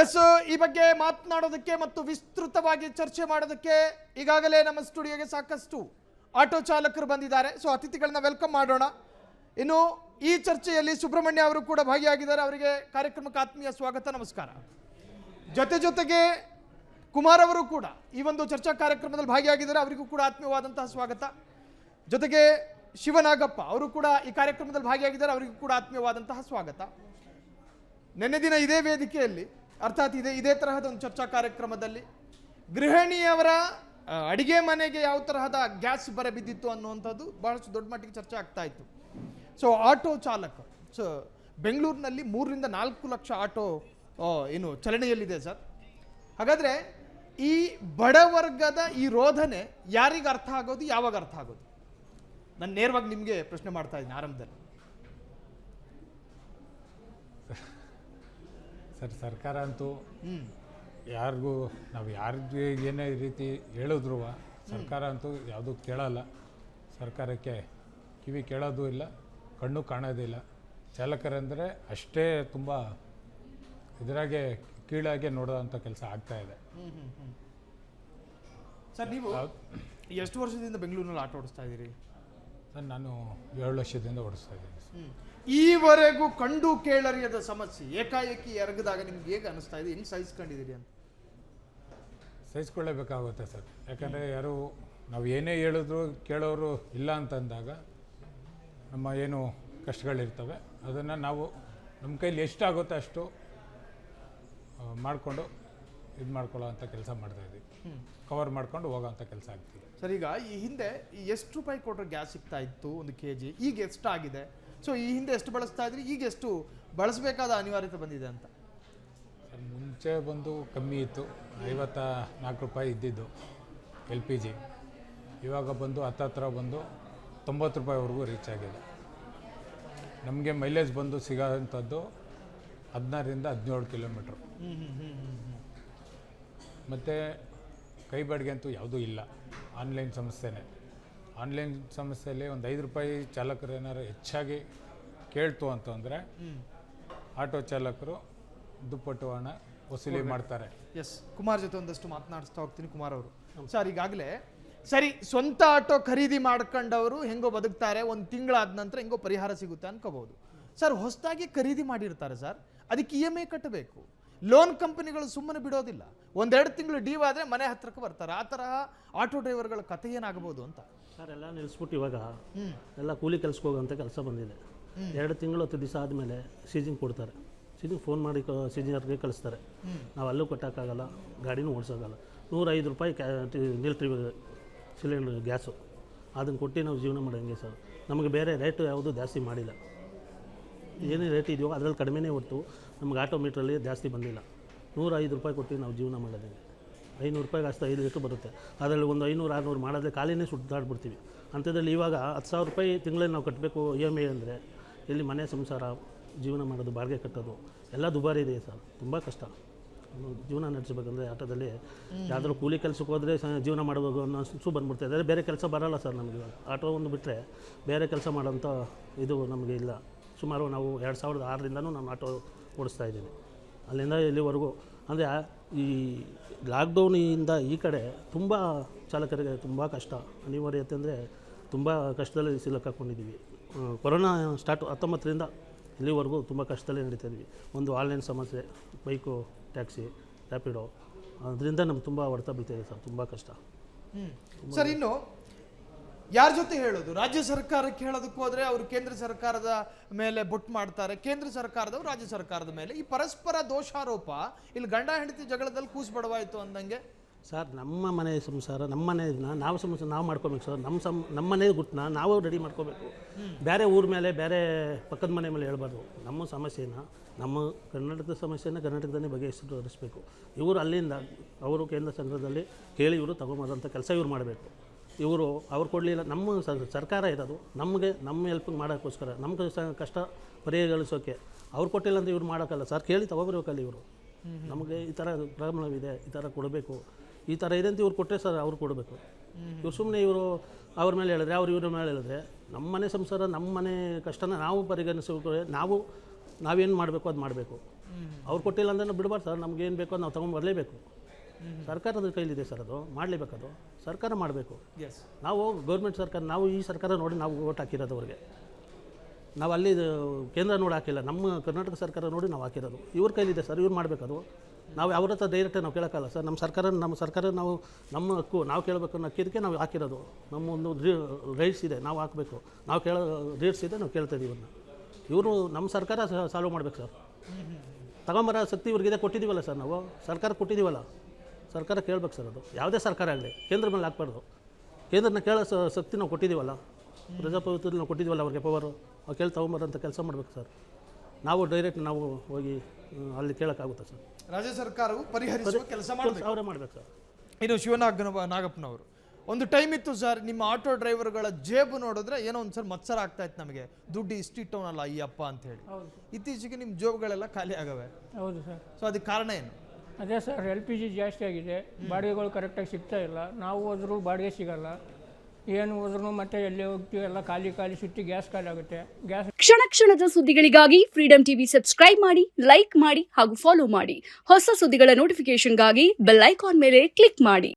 S, ಈ ಬಗ್ಗೆ ಮಾತನಾಡೋದಕ್ಕೆ ಮತ್ತು ವಿಸ್ತೃತವಾಗಿ ಚರ್ಚೆ ಮಾಡೋದಕ್ಕೆ ಈಗಾಗಲೇ ನಮ್ಮ ಸ್ಟುಡಿಯೋಗೆ ಸಾಕಷ್ಟು ಆಟೋ ಚಾಲಕರು ಬಂದಿದ್ದಾರೆ. ಸೊ ಅತಿಥಿಗಳನ್ನ ವೆಲ್ಕಮ್ ಮಾಡೋಣ. ಇನ್ನು ಈ ಚರ್ಚೆಯಲ್ಲಿ ಸುಬ್ರಹ್ಮಣ್ಯ ಅವರು ಕೂಡ ಭಾಗಿಯಾಗಿದ್ದಾರೆ. ಅವರಿಗೆ ಕಾರ್ಯಕ್ರಮಕ್ಕೆ ಆತ್ಮೀಯ ಸ್ವಾಗತ, ನಮಸ್ಕಾರ. ಜೊತೆಗೆ ಕುಮಾರ್ ಅವರು ಕೂಡ ಈ ಒಂದು ಚರ್ಚಾ ಕಾರ್ಯಕ್ರಮದಲ್ಲಿ ಭಾಗಿಯಾಗಿದ್ದಾರೆ. ಅವರಿಗೂ ಕೂಡ ಆತ್ಮೀಯವಾದಂತಹ ಸ್ವಾಗತ. ಜೊತೆಗೆ ಶಿವನಾಗಪ್ಪ ಅವರು ಕೂಡ ಈ ಕಾರ್ಯಕ್ರಮದಲ್ಲಿ ಭಾಗಿಯಾಗಿದ್ದಾರೆ. ಅವರಿಗೂ ಕೂಡ ಆತ್ಮೀಯವಾದಂತಹ ಸ್ವಾಗತ. ನಿನ್ನೆ ದಿನ ಇದೇ ವೇದಿಕೆಯಲ್ಲಿ ಅರ್ಥಾತ್ ಇದೇ ತರಹದ ಒಂದು ಚರ್ಚಾ ಕಾರ್ಯಕ್ರಮದಲ್ಲಿ ಗೃಹಿಣಿಯವರ ಅಡಿಗೆ ಮನೆಗೆ ಯಾವ ತರಹದ ಗ್ಯಾಸ್ ಬರಬಿದ್ದಿತ್ತು ಅನ್ನುವಂಥದ್ದು ಬಹಳಷ್ಟು ದೊಡ್ಡ ಮಟ್ಟಿಗೆ ಚರ್ಚೆ ಆಗ್ತಾ ಇತ್ತು. ಸೊ ಆಟೋ ಚಾಲಕರು, ಸೊ ಬೆಂಗಳೂರಿನಲ್ಲಿ 3 ರಿಂದ 4 ಲಕ್ಷ ಆಟೋ ಏನು ಚಲನೆಯಲ್ಲಿದೆ ಸರ್. ಹಾಗಾದರೆ ಈ ಬಡವರ್ಗದ ಈ ರೋಧನೆ ಯಾರಿಗೆ ಅರ್ಥ ಆಗೋದು, ಯಾವಾಗ ಅರ್ಥ ಆಗೋದು? ನಾನು ನೇರವಾಗಿ ನಿಮಗೆ ಪ್ರಶ್ನೆ ಮಾಡ್ತಾ ಇದ್ದೀನಿ ಆರಂಭದಲ್ಲಿ. ಸರ್, ಸರ್ಕಾರ ಅಂತೂ ಯಾರಿಗೂ ನಾವು ಯಾರಿಗೆ ಏನೇ ರೀತಿ ಹೇಳಿದ್ರು ಸರ್ಕಾರ ಅಂತೂ ಯಾವುದೂ ಕೇಳಲ್ಲ. ಸರ್ಕಾರಕ್ಕೆ ಕಿವಿ ಕೇಳೋದು ಇಲ್ಲ, ಕಣ್ಣು ಕಾಣೋದಿಲ್ಲ. ಚಾಲಕರಂದರೆ ಅಷ್ಟೇ ತುಂಬ ಇದರಾಗೆ ಕೀಳಾಗೆ ನೋಡೋವಂಥ ಕೆಲಸ ಆಗ್ತಾಯಿದೆ. ಸರ್, ನೀವು ಎಷ್ಟು ವರ್ಷದಿಂದ ಬೆಂಗಳೂರಿನಲ್ಲಿ ಆಟೋ ಓಡಿಸ್ತಾ ಇದ್ದೀರಿ? ಸರ್, ನಾನು 7 ವರ್ಷದಿಂದ ಓಡಿಸ್ತಾ ಇದ್ದೀನಿ. ಈವರೆಗೂ ಕಂಡು ಕೇಳರಿಯದ ಸಮಸ್ಯೆ ಏಕಾಏಕಿ ಎರಗದಾಗ ನಿಮ್ಗೆ ಹೇಗೆ ಅನಿಸ್ತಾ ಇದೆ? ಹೆಂಗೆ ಸಹಿಸ್ಕೊಂಡಿದ್ದೀರಿ ಅಂತ? ಸಹಿಸ್ಕೊಳ್ಳೇಬೇಕಾಗುತ್ತೆ ಸರ್. ಯಾಕಂದರೆ ಯಾರು ನಾವು ಏನೇ ಹೇಳಿದ್ರು ಕೇಳೋರು ಇಲ್ಲ ಅಂತಂದಾಗ ನಮ್ಮ ಏನು ಕಷ್ಟಗಳಿರ್ತವೆ ಅದನ್ನು ನಾವು ನಮ್ಮ ಕೈಲಿ ಎಷ್ಟಾಗುತ್ತೋ ಅಷ್ಟು ಮಾಡಿಕೊಂಡು ಇದು ಮಾಡ್ಕೊಳ್ಳೋ ಅಂಥ ಕೆಲಸ ಮಾಡ್ತಾಯಿದ್ವಿ. ಕವರ್ ಮಾಡ್ಕೊಂಡು ಹೋಗೋವಂಥ ಕೆಲಸ ಆಗ್ತಿದೆ ಸರ್. ಈಗ ಈ ಹಿಂದೆ ಎಷ್ಟು ರೂಪಾಯಿ ಕೊಟ್ಟರೆ ಗ್ಯಾಸ್ ಸಿಗ್ತಾ ಇತ್ತು 1 kg? ಈಗ ಎಷ್ಟಾಗಿದೆ? ಸೊ ಈ ಹಿಂದೆ ಎಷ್ಟು ಬಳಸ್ತಾ ಇದ್ರಿ, ಈಗ ಎಷ್ಟು ಬಳಸಬೇಕಾದ ಅನಿವಾರ್ಯತೆ ಬಂದಿದೆ ಅಂತ? ಮುಂಚೆ ಬಂದು ಕಮ್ಮಿ ಇತ್ತು, 54 ರೂಪಾಯಿ ಇದ್ದಿದ್ದು LPG. ಇವಾಗ ಬಂದು ಹತ್ರ ಬಂದು 90 ರೂಪಾಯಿವರೆಗೂ ರೀಚ್ ಆಗಿದೆ. ನಮಗೆ ಮೈಲೇಜ್ ಬಂದು ಸಿಗೋಂಥದ್ದು 16 ರಿಂದ 17 ಕಿಲೋಮೀಟ್ರು. ಮತ್ತು ಕೈ ಬಾಡಿಗೆ ಅಂತೂ ಯಾವುದೂ ಇಲ್ಲ. ಆನ್ಲೈನ್ ಸಮಸ್ಯೆನೇ. ಆನ್ಲೈನ್ ಸಮಸ್ಯೆಯಲ್ಲಿ ಒಂದು 5 ರೂಪಾಯಿ ಚಾಲಕರು ಏನಾರು ಹೆಚ್ಚಾಗಿ ಕೇಳ್ತು ಅಂತಂದರೆ ಆಟೋ ಚಾಲಕರು ದುಪ್ಪಟ್ಟು ಹಣ ವಸೂಲಿ ಮಾಡ್ತಾರೆ. ಎಸ್, ಕುಮಾರ್ ಜೊತೆ ಒಂದಷ್ಟು ಮಾತನಾಡಿಸ್ತಾ ಹೋಗ್ತೀನಿ. ಕುಮಾರ್ ಅವರು ಸರ್, ಈಗಾಗಲೇ ಸರಿ ಸ್ವಂತ ಆಟೋ ಖರೀದಿ ಮಾಡ್ಕೊಂಡವರು ಹೆಂಗೋ ಬದುಕ್ತಾರೆ, 1 ತಿಂಗಳಾದ ನಂತರ ಹೆಂಗೋ ಪರಿಹಾರ ಸಿಗುತ್ತೆ ಅನ್ಕೋಬಹುದು. ಸರ್, ಹೊಸದಾಗಿ ಖರೀದಿ ಮಾಡಿರ್ತಾರೆ ಸರ್, ಅದಕ್ಕೆ EMI ಕಟ್ಟಬೇಕು. ಲೋನ್ ಕಂಪನಿಗಳು ಸುಮ್ಮನೆ ಬಿಡೋದಿಲ್ಲ. 1-2 ತಿಂಗಳು ಡ್ಯೂ ಆದರೆ ಮನೆ ಹತ್ರಕ್ಕೆ ಬರ್ತಾರೆ. ಆ ತರಹ ಆಟೋ ಡ್ರೈವರ್ಗಳ ಕಥೆ ಏನಾಗಬಹುದು ಅಂತ ಸರ್. ಎಲ್ಲ ನಿಲ್ಲಿಸ್ಬಿಟ್ಟು ಇವಾಗ ಎಲ್ಲ ಕೂಲಿ ಕೆಲ್ಸಕ್ಕೆ ಹೋಗೋಂಥ ಕೆಲಸ ಬಂದಿದೆ. 2 ತಿಂಗಳು 10 ದಿವಸ ಆದಮೇಲೆ ಸೀಜಿಂಗ್ ಕೊಡ್ತಾರೆ. ಸೀಜಿಂಗ್ ಫೋನ್ ಮಾಡಿ ಸೀಜಿಂಗರ್ಗೆ ಕಳಿಸ್ತಾರೆ. ನಾವು ಅಲ್ಲೂ ಕಟ್ಟೋಕ್ಕಾಗಲ್ಲ, ಗಾಡಿನೂ ಓಡಿಸೋಕ್ಕಲ್ಲ. 105 ರೂಪಾಯಿ ನಿಲ್ತೀವಿ ಸಿಲಿಂಡ್ರ್ ಗ್ಯಾಸು. ಅದನ್ನು ಕೊಟ್ಟು ನಾವು ಜೀವನ ಮಾಡೋಂಗೆ ಸರ್. ನಮಗೆ ಬೇರೆ ರೇಟು ಯಾವುದೂ ಜಾಸ್ತಿ ಮಾಡಿಲ್ಲ. ಏನೇ ರೇಟ್ ಇದೆಯೋ ಅದರಲ್ಲಿ ಕಡಿಮೆನೇ ಹೊರತು ನಮ್ಗೆ ಆಟೋಮೀಟ್ರಲ್ಲಿ ಜಾಸ್ತಿ ಬಂದಿಲ್ಲ. 105 ರೂಪಾಯಿ ಕೊಟ್ಟು ನಾವು ಜೀವನ ಮಾಡೋದಂಗೆ. 500 ರೂಪಾಯಿಗೆ ಅಷ್ಟು 5 ಲೀಟ್ರ್ ಬರುತ್ತೆ. ಅದರಲ್ಲಿ ಒಂದು 500-600 ಮಾಡಿದ್ರೆ ಖಾಲಿನೇ ಸುತ್ತಾಡ್ಬಿಡ್ತೀವಿ. ಅಂಥದ್ರಲ್ಲಿ ಇವಾಗ 10,000 ರೂಪಾಯಿ ತಿಂಗಳಲ್ಲಿ ನಾವು ಕಟ್ಟಬೇಕು EMI ಅಂದರೆ ಇಲ್ಲಿ ಮನೆ ಸಂಸಾರ ಜೀವನ ಮಾಡೋದು, ಬಾಡಿಗೆ ಕಟ್ಟೋದು ಎಲ್ಲ ದುಬಾರಿ ಇದೆ ಸರ್. ತುಂಬ ಕಷ್ಟ ಜೀವನ ನಡೆಸಬೇಕಂದ್ರೆ. ಆಟೋದಲ್ಲಿ ಯಾವ್ದಾದ್ರು ಕೂಲಿ ಕೆಲಸಕ್ಕೆ ಹೋದರೆ ಜೀವನ ಮಾಡಬೇಕು ಅನ್ನೋ ಬಂದ್ಬಿಡ್ತಾಯಿದೆ. ಆದರೆ ಬೇರೆ ಕೆಲಸ ಬರೋಲ್ಲ ಸರ್ ನಮಗೆ. ಇವಾಗ ಆಟೋ ಒಂದು ಬಿಟ್ಟರೆ ಬೇರೆ ಕೆಲಸ ಮಾಡೋಂಥ ಇದು ನಮಗೆ ಇಲ್ಲ. ಸುಮಾರು ನಾವು 2006ರಿಂದನೂ ನಾನು ಆಟೋ ಓಡಿಸ್ತಾ ಇದ್ದೀನಿ. ಅಲ್ಲಿಂದ ಇಲ್ಲಿವರೆಗೂ. ಅಂದರೆ ಈ ಲಾಕ್ಡೌನಿಂದ ಈ ಕಡೆ ತುಂಬ ಚಾಲಕರಿಗೆ ತುಂಬ ಕಷ್ಟ, ಅನಿವಾರ್ಯತೆ ಅಂದರೆ ತುಂಬ ಕಷ್ಟದಲ್ಲಿ ಸಿಲುಕಾಕೊಂಡಿದ್ದೀವಿ. ಕೊರೋನಾ ಸ್ಟಾರ್ಟ್ 19ರಿಂದ ಇಲ್ಲಿವರೆಗೂ ತುಂಬ ಕಷ್ಟದಲ್ಲೇ ನಡೀತಾಯಿದ್ವಿ. ಒಂದು ಆನ್ಲೈನ್ ಸಮಸ್ಯೆ, ಬೈಕು, ಟ್ಯಾಕ್ಸಿ, ರ್ಯಾಪಿಡೋ, ಅದರಿಂದ ನಮ್ಗೆ ತುಂಬ ಹೊಡೆತ ಬೀಳ್ತಾಯಿದೆ ಸರ್. ತುಂಬ ಕಷ್ಟ ಸರ್. ಇನ್ನು ಯಾರ ಜೊತೆ ಹೇಳೋದು? ರಾಜ್ಯ ಸರ್ಕಾರಕ್ಕೆ ಹೇಳೋದಕ್ಕೆ ಹೋದರೆ ಅವರು ಕೇಂದ್ರ ಸರ್ಕಾರದ ಮೇಲೆ ಬೊಟ್ಟು ಮಾಡ್ತಾರೆ, ಕೇಂದ್ರ ಸರ್ಕಾರದವರು ರಾಜ್ಯ ಸರ್ಕಾರದ ಮೇಲೆ. ಈ ಪರಸ್ಪರ ದೋಷಾರೋಪ ಇಲ್ಲಿ ಗಂಡ ಹೆಂಡತಿ ಜಗಳದಲ್ಲಿ ಕೂಸು ಬಡವಾಯಿತು ಅಂದಂಗೆ ಸರ್. ನಮ್ಮ ಮನೆ ಸಂಸಾರ, ನಮ್ಮ ಮನೆಯನ್ನ ನಾವು ಸಮಸ್ಯೆ ನಾವು ಮಾಡ್ಕೋಬೇಕು ಸರ್. ನಮ್ಮ ಮನೆ ಗುಟ್ಟನ್ನ ನಾವು ರೆಡಿ ಮಾಡ್ಕೋಬೇಕು. ಬೇರೆ ಊರ ಮೇಲೆ, ಬೇರೆ ಪಕ್ಕದ ಮನೆ ಮೇಲೆ ಹೇಳ್ಬಾರ್ದು. ನಮ್ಮ ಸಮಸ್ಯೆನ, ನಮ್ಮ ಕರ್ನಾಟಕದ ಸಮಸ್ಯೆನ ಕರ್ನಾಟಕದಲ್ಲೇ ಬಗೆಹರಿಸಬೇಕು. ಇವರು ಅಲ್ಲಿಂದ ಅವರು ಕೇಂದ್ರ ಸಂಘದಲ್ಲಿ ಕೇಳಿ ಇವರು ತಗೊಂಬರೋಂಥ ಕೆಲಸ ಇವ್ರು ಮಾಡಬೇಕು. ಇವರು ಅವ್ರು ಕೊಡಲಿಲ್ಲ. ನಮ್ಮ ಸರ್ಕಾರ ಇರೋದು ನಮಗೆ, ನಮ್ಮ ಹೆಲ್ಪ್ ಮಾಡೋಕ್ಕೋಸ್ಕರ, ನಮ್ಮ ಕಷ್ಟ ಪರಿಹರಿಸೋಕ್ಕೆ. ಅವ್ರು ಕೊಟ್ಟಿಲ್ಲ ಅಂತ ಇವ್ರು ಮಾಡೋಕ್ಕಲ್ಲ ಸರ್. ಕೇಳಿ ತಗೋಬರ್ಬೇಕಲ್ಲ ಇವರು. ನಮಗೆ ಈ ಥರ ಪ್ರಾಬ್ಲಮ್ ಇದೆ, ಈ ಥರ ಕೊಡಬೇಕು, ಈ ಥರ ಇದೆ ಅಂತ ಇವ್ರು ಕೊಟ್ಟರೆ ಸರ್ ಅವ್ರು ಕೊಡಬೇಕು. ಇವ್ರು ಸುಮ್ಮನೆ ಇವರು ಅವ್ರ ಮೇಲೆ ಹೇಳಿದ್ರೆ, ಇವ್ರ ಮೇಲೆ ಹೇಳಿದ್ರೆ, ನಮ್ಮ ಮನೆ ಸಂಸಾರ, ನಮ್ಮ ಮನೆ ಕಷ್ಟನ ನಾವು ಪರಿಗಣಿಸಬೇಕು. ನಾವೇನು ಮಾಡಬೇಕು ಅದು ಮಾಡಬೇಕು. ಅವ್ರು ಕೊಟ್ಟಿಲ್ಲ ಅಂದರೆ ನಾವು ಬಿಡಬಾರ್ದು ಸರ್. ನಮ್ಗೆ ಏನು ಬೇಕೋ ನಾವು ತೊಗೊಂಡು ಬರಲೇಬೇಕು. ಸರ್ಕಾರದ ಕೈಲಿದೆ ಸರ್, ಅದು ಮಾಡಲೇಬೇಕದು. ಸರ್ಕಾರ ಮಾಡಬೇಕು. ಎಸ್, ನಾವು ಗೌರ್ಮೆಂಟ್ ಸರ್ಕಾರ, ನಾವು ಈ ಸರ್ಕಾರ ನೋಡಿ ನಾವು ಓಟ್ ಹಾಕಿರೋದು ಅವ್ರಿಗೆ. ನಾವು ಅಲ್ಲಿ ಕೇಂದ್ರ ನೋಡಿ ಹಾಕಿಲ್ಲ, ನಮ್ಮ ಕರ್ನಾಟಕ ಸರ್ಕಾರ ನೋಡಿ ನಾವು ಹಾಕಿರೋದು. ಇವ್ರ ಕೈಲಿದೆ ಸರ್, ಇವ್ರು ಮಾಡಬೇಕದು. ನಾವು ಅವ್ರ ಹತ್ರ ಡೈರೆಕ್ಟಾಗಿ ನಾವು ಕೇಳೋಕ್ಕಲ್ಲ ಸರ್. ನಮ್ಮ ಸರ್ಕಾರ ನಾವು ನಮ್ಮ ಹಕ್ಕು ನಾವು ಕೇಳಬೇಕು ಅನ್ನೋ ಹಕ್ಕಿದಕ್ಕೆ ನಾವು ಹಾಕಿರೋದು. ನಮ್ಮ ಒಂದು ರೈಟ್ಸ್ ಇದೆ, ನಾವು ಹಾಕಬೇಕು. ನಾವು ಕೇಳೋ ರೈಟ್ಸ್ ಇದೆ, ನಾವು ಕೇಳ್ತಾ ಇದ್ದೀವಿ. ಇವರು ನಮ್ಮ ಸರ್ಕಾರ ಸಾಲ್ವ್ ಮಾಡ್ಬೇಕು ಸರ್. ತಗೊಂಬರೋ ಶಕ್ತಿ ಇವ್ರಿಗಿದೆ, ಕೊಟ್ಟಿದ್ದೀವಲ್ಲ ಸರ್, ನಾವು ಸರ್ಕಾರ ಕೊಟ್ಟಿದ್ದೀವಲ್ಲ. ಸರ್ಕಾರ ಕೇಳಬೇಕು ಸರ್. ಅದು ಯಾವುದೇ ಸರ್ಕಾರ ಆಗಲಿ ಕೇಂದ್ರ ಮೇಲೆ ಹಾಕ್ಬಾರ್ದು. ಕೇಂದ್ರನ ಕೇಳೋ ಶಕ್ತಿ ನಾವು ಕೊಟ್ಟಿದ್ದೀವಲ್ಲ, ಪ್ರಜಾಪ್ರಭುತ್ವದಲ್ಲಿ ನಾವು ಕೊಟ್ಟಿದ್ದೀವಲ್ಲ ಅವ್ರಿಗೆ ಪವರು. ಅವ್ರು ಕೇಳಿ ತಗೊಂಬರೋಂಥ ಕೆಲಸ ಮಾಡ್ಬೇಕು ಸರ್. ನಾವು ಡೈರೆಕ್ಟ್ ನಾವು ಹೋಗಿ ಅಲ್ಲಿ ಕೇಳೋಕ್ಕಾಗುತ್ತೆ ಸರ್. ರಾಜ್ಯ ಸರ್ಕಾರವು ಪರಿಹರಿಸುವ ಕೆಲಸ ಮಾಡಬೇಕು, ಅವರೇ ಮಾಡ್ಬೇಕು ಸರ್. ಇನ್ನು ನಾಗಪ್ಪನವರು, ಒಂದು ಟೈಮ್ ಇತ್ತು ಸರ್, ನಿಮ್ಮ ಆಟೋ ಡ್ರೈವರ್ಗಳ ಜೇಬು ನೋಡಿದ್ರೆ ಏನೋ ಒಂದು ಸರ್ ಮತ್ಸರ ಆಗ್ತಾ ಇತ್ತು ನಮಗೆ, ದುಡ್ಡು ಇಷ್ಟಿಟ್ಟವನಲ್ಲ ಈ ಅಪ್ಪ ಅಂತ ಹೇಳಿ. ಇತ್ತೀಚೆಗೆ ನಿಮ್ಮ ಜೇಬುಗಳೆಲ್ಲ ಖಾಲಿ ಆಗವೆ. ಹೌದು ಸರ್. ಸೊ ಅದಕ್ಕೆ ಕಾರಣ ಏನು? ಅದೇ ಸರ್, LPG ಜಾಸ್ತಿ ಆಗಿದೆ, ಬಾಡಿಗೆಗಳು ಕರೆಕ್ಟಾಗಿ ಸಿಗ್ತಾ ಇಲ್ಲ. ನಾವು ಹೋದ್ರೂ ಬಾಡಿಗೆ ಸಿಗಲ್ಲ, ಏನು ಹೋದ್ರೂ ಮತ್ತೆ ಎಲ್ಲಿ ಹೋಗ್ತೀವಿ ಎಲ್ಲ ಖಾಲಿ ಸುತ್ತಿ ಗ್ಯಾಸ್ ಖಾಲಿ ಆಗುತ್ತೆ. ಕ್ಷಣ ಕ್ಷಣದ ಸುದ್ದಿಗಳಿಗಾಗಿ ಫ್ರೀಡಂ ಟಿವಿ ಸಬ್ಸ್ಕ್ರೈಬ್ ಮಾಡಿ, ಲೈಕ್ ಮಾಡಿ ಹಾಗೂ ಫಾಲೋ ಮಾಡಿ. ಹೊಸ ಸುದ್ದಿಗಳ ನೋಟಿಫಿಕೇಶನ್ಗಾಗಿ ಬೆಲ್ ಐಕಾನ್ ಮೇಲೆ ಕ್ಲಿಕ್ ಮಾಡಿ.